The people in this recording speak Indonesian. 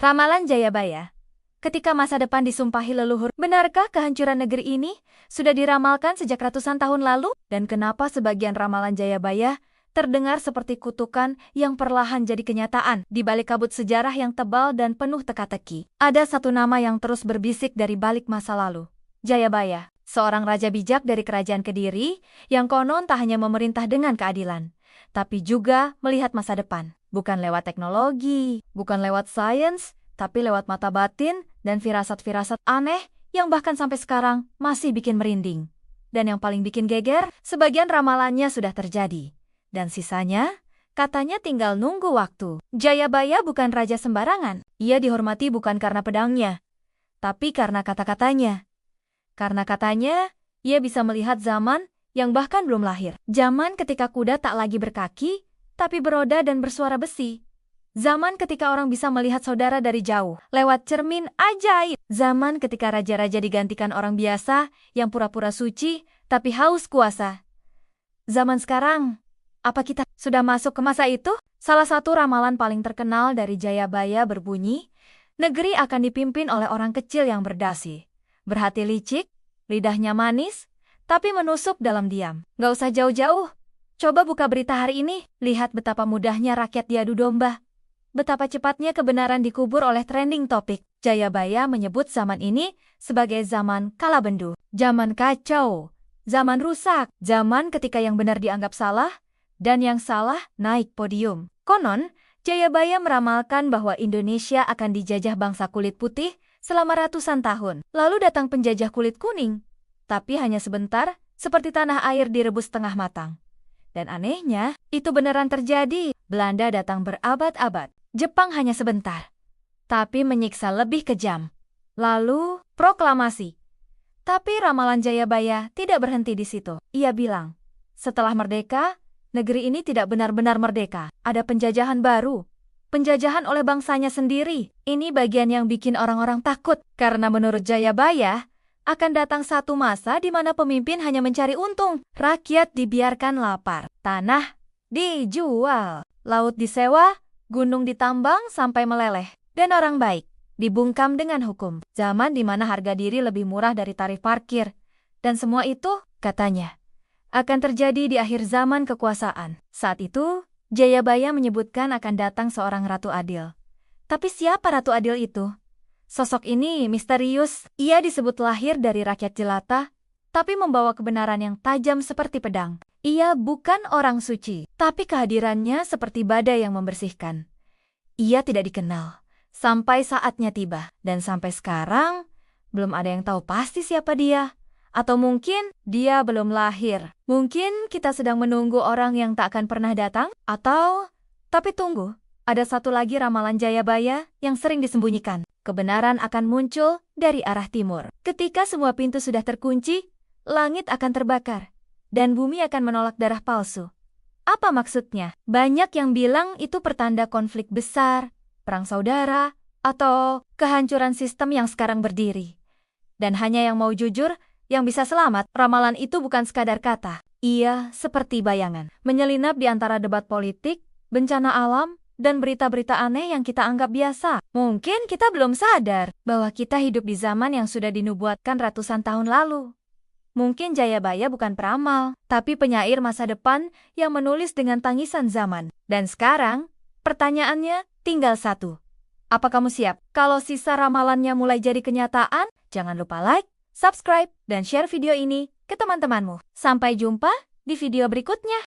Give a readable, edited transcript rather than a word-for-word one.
Ramalan Jayabaya. Ketika masa depan disumpahi leluhur, benarkah kehancuran negeri ini sudah diramalkan sejak ratusan tahun lalu? Dan kenapa sebagian ramalan Jayabaya terdengar seperti kutukan yang perlahan jadi kenyataan di balik kabut sejarah yang tebal dan penuh teka-teki? Ada satu nama yang terus berbisik dari balik masa lalu. Jayabaya, seorang raja bijak dari kerajaan Kediri yang konon tak hanya memerintah dengan keadilan, tapi juga melihat masa depan. Bukan lewat teknologi, bukan lewat sains, tapi lewat mata batin dan firasat-firasat aneh yang bahkan sampai sekarang masih bikin merinding. Dan yang paling bikin geger, sebagian ramalannya sudah terjadi. Dan sisanya, katanya tinggal nunggu waktu. Jayabaya bukan raja sembarangan. Ia dihormati bukan karena pedangnya, tapi karena kata-katanya. Karena katanya, ia bisa melihat zaman yang bahkan belum lahir. Zaman ketika kuda tak lagi berkaki, tapi beroda dan bersuara besi. Zaman ketika orang bisa melihat saudara dari jauh, lewat cermin ajaib. Zaman ketika raja-raja digantikan orang biasa yang pura-pura suci, tapi haus kuasa. Zaman sekarang, apa kita sudah masuk ke masa itu? Salah satu ramalan paling terkenal dari Jayabaya berbunyi, negeri akan dipimpin oleh orang kecil yang berdasi, berhati licik, lidahnya manis, tapi menusuk dalam diam. Gak usah jauh-jauh. Coba buka berita hari ini, lihat betapa mudahnya rakyat diadu domba. Betapa cepatnya kebenaran dikubur oleh trending topik. Jayabaya menyebut zaman ini sebagai zaman kalabendu, zaman kacau, zaman rusak, zaman ketika yang benar dianggap salah, dan yang salah naik podium. Konon, Jayabaya meramalkan bahwa Indonesia akan dijajah bangsa kulit putih selama ratusan tahun. Lalu datang penjajah kulit kuning, tapi hanya sebentar, seperti tanah air direbus tengah matang. Dan anehnya, itu beneran terjadi. Belanda datang berabad-abad. Jepang hanya sebentar, tapi menyiksa lebih kejam. Lalu, proklamasi. Tapi ramalan Jayabaya tidak berhenti di situ. Ia bilang, setelah merdeka, negeri ini tidak benar-benar merdeka. Ada penjajahan baru. Penjajahan oleh bangsanya sendiri. Ini bagian yang bikin orang-orang takut. Karena menurut Jayabaya, akan datang satu masa di mana pemimpin hanya mencari untung. Rakyat dibiarkan lapar. Tanah dijual. Laut disewa, gunung ditambang sampai meleleh. Dan orang baik dibungkam dengan hukum. Zaman di mana harga diri lebih murah dari tarif parkir. Dan semua itu, katanya, akan terjadi di akhir zaman kekuasaan. Saat itu, Jayabaya menyebutkan akan datang seorang Ratu Adil. Tapi siapa Ratu Adil itu? Sosok ini misterius. Ia disebut lahir dari rakyat jelata, tapi membawa kebenaran yang tajam seperti pedang. Ia bukan orang suci, tapi kehadirannya seperti badai yang membersihkan. Ia tidak dikenal, sampai saatnya tiba. Dan sampai sekarang, belum ada yang tahu pasti siapa dia. Atau mungkin dia belum lahir. Mungkin kita sedang menunggu orang yang tak akan pernah datang. Tapi tunggu, ada satu lagi ramalan Jayabaya yang sering disembunyikan. Kebenaran akan muncul dari arah timur. Ketika semua pintu sudah terkunci, langit akan terbakar, dan bumi akan menolak darah palsu. Apa maksudnya? Banyak yang bilang itu pertanda konflik besar, perang saudara, atau kehancuran sistem yang sekarang berdiri. Dan hanya yang mau jujur, yang bisa selamat. Ramalan itu bukan sekadar kata. Ia seperti bayangan, menyelinap di antara debat politik, bencana alam, dan berita-berita aneh yang kita anggap biasa. Mungkin kita belum sadar bahwa kita hidup di zaman yang sudah dinubuatkan ratusan tahun lalu. Mungkin Jayabaya bukan peramal, tapi penyair masa depan yang menulis dengan tangisan zaman. Dan sekarang, pertanyaannya tinggal satu. Apa kamu siap? Kalau sisa ramalannya mulai jadi kenyataan, jangan lupa like, subscribe, dan share video ini ke teman-temanmu. Sampai jumpa di video berikutnya.